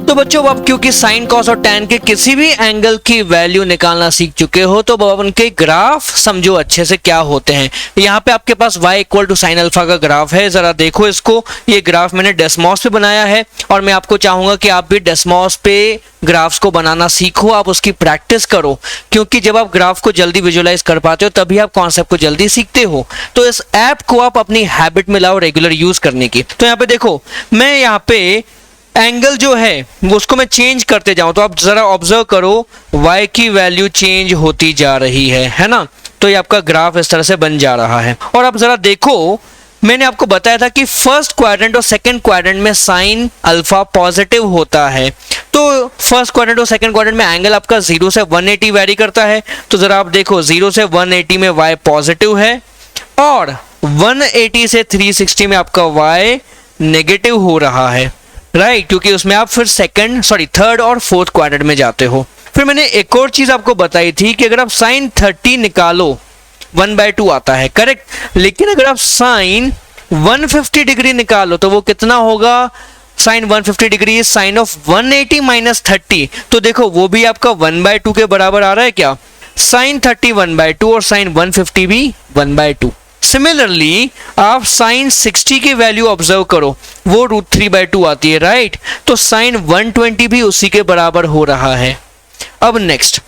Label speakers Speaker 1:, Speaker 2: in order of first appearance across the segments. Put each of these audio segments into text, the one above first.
Speaker 1: तो बच्चों अब क्योंकि साइन कॉस और टैन के किसी भी एंगल की वैल्यू निकालना सीख चुके हो तो अब उनके ग्राफ समझो अच्छे से क्या होते हैं। यहाँ पे आपके पास y equal to sine alpha का ग्राफ है, जरा देखो इसको। ये ग्राफ मैंने डेस्मॉस पे बनाया है और मैं आपको चाहूंगा कि आप भी डेस्मॉस पे ग्राफ्स को बनाना सीखो, आप उसकी प्रैक्टिस करो, क्योंकि जब आप ग्राफ को जल्दी विजुअलाइज कर पाते हो तभी आप कॉन्सेप्ट को जल्दी सीखते हो। तो इस ऐप को आप अपनी हैबिट में लाओ रेगुलर यूज करने की। तो यहाँ पे देखो, मैं यहाँ पे एंगल जो है वो उसको मैं चेंज करते जाऊं तो आप जरा ऑब्जर्व करो y की वैल्यू चेंज होती जा रही है ना। तो ये आपका ग्राफ इस तरह से बन जा रहा है। और आप जरा देखो, मैंने आपको बताया था कि फर्स्ट क्वाड्रेंट और सेकंड क्वाड्रेंट में साइन अल्फा पॉजिटिव होता है। तो फर्स्ट क्वाड्रेंट और सेकंड क्वाड्रेंट में एंगल आपका 0 से 180 वैरी करता है। तो जरा आप देखो 0 से 180 में y पॉजिटिव है और 180 से 360 में आपका y नेगेटिव हो रहा है, राइट, क्योंकि उसमें आप फिर थर्ड और फोर्थ क्वाड्रेंट में जाते हो। फिर मैंने एक और चीज आपको बताई थी कि अगर आप साइन 30 निकालो 1/2 आता है, करेक्ट, लेकिन अगर आप साइन 150 डिग्री निकालो तो वो कितना होगा? Sine 150 degree sine of 180 minus 30। तो देखो वो भी आपका 1/2 के बराबर आ रहा है क्या? साइन 30 1/2 और साइन 150 भी 1/2। सिमिलरली आप साइन 60 की वैल्यू ऑब्जर्व करो, वो √3/2 आती है, राइट। तो साइन 120 भी उसी के बराबर हो रहा है। अब नेक्स्ट,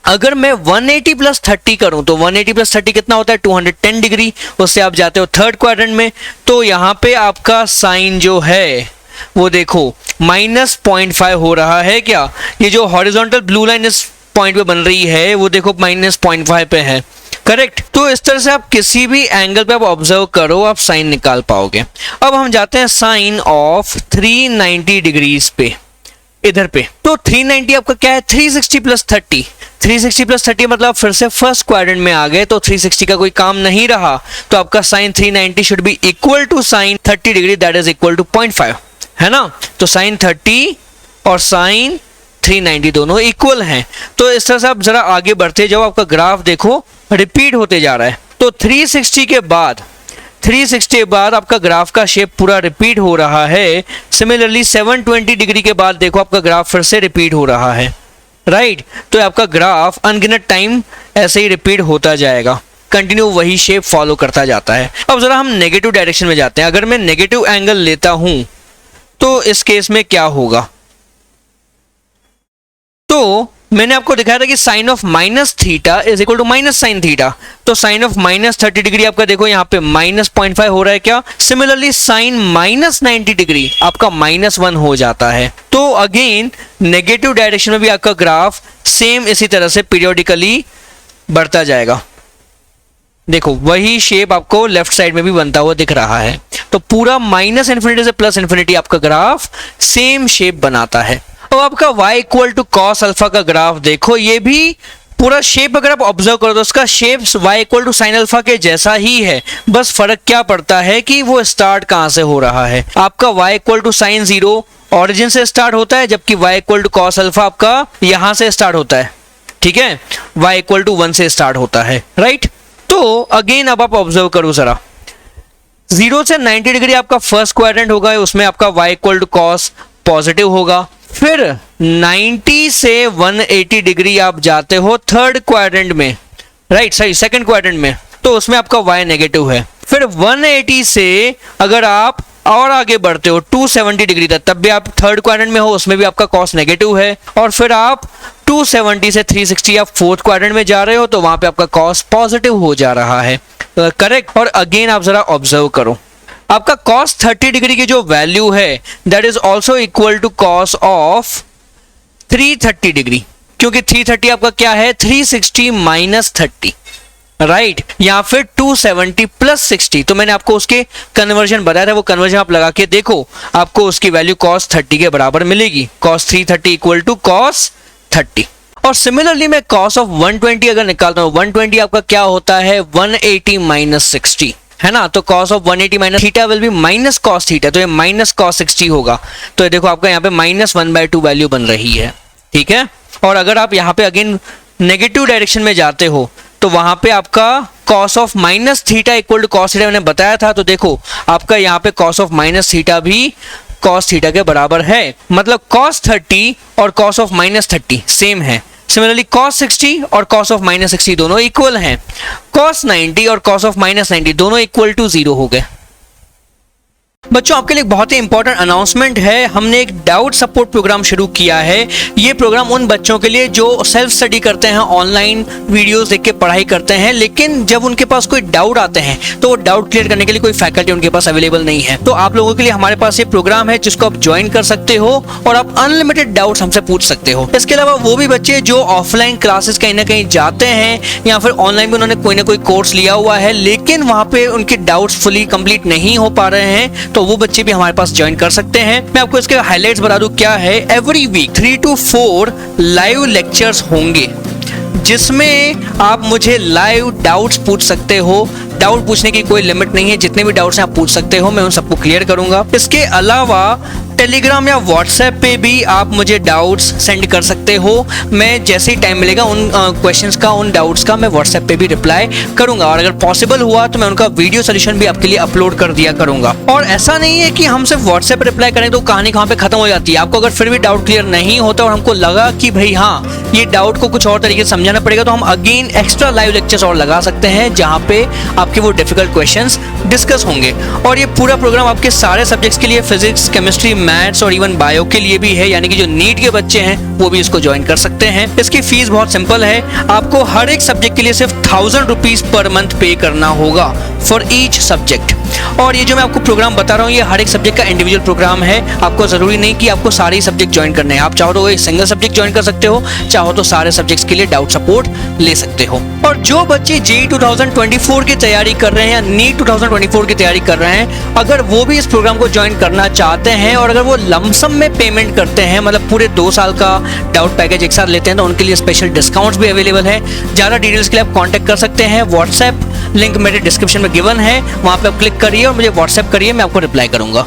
Speaker 1: अगर मैं 180 प्लस 30 करूं तो 180 प्लस 30 कितना होता है? 210 डिग्री। उससे आप जाते हो थर्ड क्वाड्रेंट में, तो यहाँ पे आपका साइन जो है वो देखो -0.5 हो रहा है क्या? ये जो हॉरिजॉन्टल ब्लू लाइन इस पॉइंट पे बन रही है वो देखो -0.5 पे है, करेक्ट। तो इस तरह से आप किसी भी एंगल पे आप ऑब्जर्व करो, आप साइन निकाल पाओगे। अब हम जाते हैं साइन ऑफ 390 डिग्रीज पे, इधर पे। तो 390 आपका क्या है? 360 प्लस 30। 360 प्लस 30 मतलब फिर से फर्स्ट क्वाड्रेंट में आ गए, तो 360 का कोई काम नहीं रहा। तो आपका sine 390 should be equal to sine 30 degree, that is equal to 0.5, है ना। तो साइन 30 और साइन 390 दोनों इक्वल हैं। तो इस तरह से आप जरा आगे बढ़ते जाओ, आपका ग्राफ देखो रिपीट होते जा रहा है। तो 360 के बाद आपका ग्राफ का शेप पूरा रिपीट हो रहा है। सिमिलरली 720 डिग्री के बाद देखो आपका ग्राफ फिर से रिपीट हो रहा है, राइट। तो आपका ग्राफ अनगिनत टाइम ऐसे ही रिपीट होता जाएगा, कंटिन्यू वही शेप फॉलो करता जाता है। अब जरा हम नेगेटिव डायरेक्शन में जाते हैं। अगर मैं नेगेटिव एंगल लेता हूं तो इस केस में क्या होगा? तो मैंने आपको दिखाया था कि sine of minus theta is equal to minus sine theta. तो साइन ऑफ -30 डिग्री आपका देखो यहाँ पे -0.5 हो रहा है क्या? सिमिलरली साइन -90 डिग्री आपका -1 हो जाता है। तो अगेन नेगेटिव डायरेक्शन में भी आपका ग्राफ सेम इसी तरह से पीरियोडिकली बढ़ता जाएगा। देखो वही शेप आपको लेफ्ट साइड में भी बनता हुआ दिख रहा है। तो पूरा -∞ से +∞ आपका ग्राफ सेम शेप बनाता है। अब आपका y equal to cos alpha का ग्राफ देखो, ये भी पूरा शेप अगर आप ऑब्जर्व करो तो उसका shape y equal to sine alpha के जैसा ही है। बस फर्क क्या पड़ता है कि वो स्टार्ट कहां से हो रहा है। आपका y equal to sine 0 origin से स्टार्ट होता है, जबकि y equal to cos alpha आपका यहां से स्टार्ट होता है, ठीक है। y इक्वल टू 1 से स्टार्ट होता है, राइट। तो अगेन अब आप ऑब्जर्व करो जरा, 0 से 90 डिग्री आपका फर्स्ट क्वाड्रेंट होगा, उसमें आपका y equal to cos positive होगा। फिर 90 से 180 डिग्री आप जाते हो थर्ड क्वाड्रेंट में, राइट, सही सेकंड क्वाड्रेंट में, तो उसमें आपका y नेगेटिव है। फिर 180 से अगर आप और आगे बढ़ते हो 270 डिग्री तक, तब भी आप थर्ड क्वाड्रेंट में हो, उसमें भी आपका कॉस नेगेटिव है। और फिर आप 270 से 360 आप फोर्थ क्वाड्रेंट में जा रहे हो, तो वहां पे आपका कॉस पॉजिटिव हो जा रहा है, करेक्ट। और अगेन आप जरा ऑब्जर्व करो, आपका cos 30 डिग्री की जो वैल्यू है that is also equal to cos of 330 degree, क्योंकि 330 आपका क्या है? 360 माइनस 30, राइट। या फिर 270 प्लस 60। तो मैंने आपको उसके कन्वर्जन बताया था, वो कन्वर्जन आप लगा के देखो, आपको उसकी वैल्यू cos 30 के बराबर मिलेगी। cos 330 equal to cos 30। और सिमिलरली मैं cos ऑफ 120 अगर निकालता हूं, 120 आपका क्या होता है? 180 माइनस 60, है ना। तो cos of 180 minus theta will be minus cos theta, तो ये माइनस cos 60 होगा। तो ये देखो आपका यहाँ पे -1/2 वैल्यू बन रही है, ठीक है। और अगर आप यहाँ पे अगेन नेगेटिव डायरेक्शन में जाते हो तो वहां पे आपका cos of minus theta equal to cos theta मैंने बताया था। तो देखो आपका यहाँ पे cos ऑफ माइनस थीटा भी cos थीटा के बराबर है। मतलब cos 30 और cos ऑफ -30 सेम है। सिमिलरली cos 60 और cos ऑफ -60 दोनों इक्वल हैं। cos 90 और cos ऑफ -90 दोनों इक्वल टू 0 हो गए। बच्चों, आपके लिए बहुत ही इंपॉर्टेंट अनाउंसमेंट है। हमने एक डाउट सपोर्ट प्रोग्राम शुरू किया है। ये प्रोग्राम उन बच्चों के लिए जो सेल्फ स्टडी करते हैं, ऑनलाइन वीडियोस देख के पढ़ाई करते हैं, लेकिन जब उनके पास कोई डाउट आते हैं तो वो डाउट क्लियर करने के लिए कोई फैकल्टी उनके पास अवेलेबल नहीं है। तो आप लोगों के लिए हमारे पास ये प्रोग्राम है जिसको आप ज्वाइन कर सकते हो और आप अनलिमिटेड डाउट्स हमसे पूछ सकते हो। इसके अलावा वो भी बच्चे जो ऑफलाइन क्लासेस कहीं ना कहीं जाते हैं या फिर ऑनलाइन भी उन्होंने कोई ना कोई कोर्स लिया हुआ है, लेकिन वहां पे उनके डाउट्स फुली कंप्लीट नहीं हो पा रहे हैं, तो वो बच्चे भी हमारे पास ज्वाइन कर सकते हैं। मैं आपको इसके हाइलाइट्स बता दूं क्या है। Every week 3 to 4 live lectures होंगे जिसमें आप मुझे लाइव डाउट्स पूछ सकते हो। डाउट पूछने की कोई लिमिट नहीं है, जितने भी डाउट्स हैं आप पूछ सकते हो, मैं उन सबको क्लियर करूंगा। इसके अलावा टेलीग्राम या व्हाट्सएप पे भी आप मुझे डाउट्स सेंड कर सकते हो। मैं जैसे ही टाइम मिलेगा उन क्वेश्चंस का, उन डाउट्स का मैं व्हाट्सएप पे भी रिप्लाई करूंगा और अगर पॉसिबल हुआ तो मैं उनका वीडियो सोल्यूशन भी आपके लिए अपलोड कर दिया करूंगा। और ऐसा नहीं है कि हम सिर्फ व्हाट्सएप पे रिप्लाई करें तो कहानी कहाँ पे खत्म हो जाती है। आपको अगर फिर भी डाउट क्लियर नहीं होता और हमको लगा कि भाई हाँ ये डाउट को कुछ और तरीके से समझाना पड़ेगा, तो हम अगेन एक्स्ट्रा लाइव लेक्चर्स और लगा सकते हैं जहाँ पे आपके वो डिफिकल्ट क्वेश्चंस डिस्कस होंगे। और ये पूरा प्रोग्राम आपके सारे सब्जेक्ट्स के लिए, फिजिक्स, केमिस्ट्री, मैथ्स और इवन बायो के लिए भी है, यानी कि जो नीट के बच्चे हैं वो भी इसको ज्वाइन कर सकते हैं। इसकी फीस बहुत सिंपल है, आपको हर एक सब्जेक्ट के लिए सिर्फ 1000 रुपीज पर मंथ पे करना होगा फॉर ईच सब्जेक्ट। और ये जो मैं आपको प्रोग्राम बता रहा हूँ ये हर एक सब्जेक्ट का इंडिविजुअल प्रोग्राम है। आपको जरूरी नहीं कि आपको सारे सब्जेक्ट ज्वाइन करने हैं, आप चाहो तो एक सिंगल सब्जेक्ट ज्वाइन कर सकते हो, चाहो तो सारे सब्जेक्ट्स के लिए डाउट सपोर्ट ले सकते हो। और जो बच्चे जेईई 2024 की तैयारी कर रहे हैं या नीट 2024 की तैयारी कर रहे हैं, अगर वो भी इस प्रोग्राम को ज्वाइन करना चाहते हैं और अगर वो लमसम में पेमेंट करते हैं, मतलब पूरे 2 साल का डाउट पैकेज एक साथ लेते हैं, तो उनके लिए स्पेशल डिस्काउंट्स भी अवेलेबल है। ज़्यादा डिटेल्स के लिए आप कॉन्टैक्ट कर सकते हैं। व्हाट्सएप लिंक मेरे डिस्क्रिप्शन में गिवन है, वहाँ पे आप क्लिक करिए और मुझे व्हाट्सएप करिए, मैं आपको रिप्लाई करूंगा।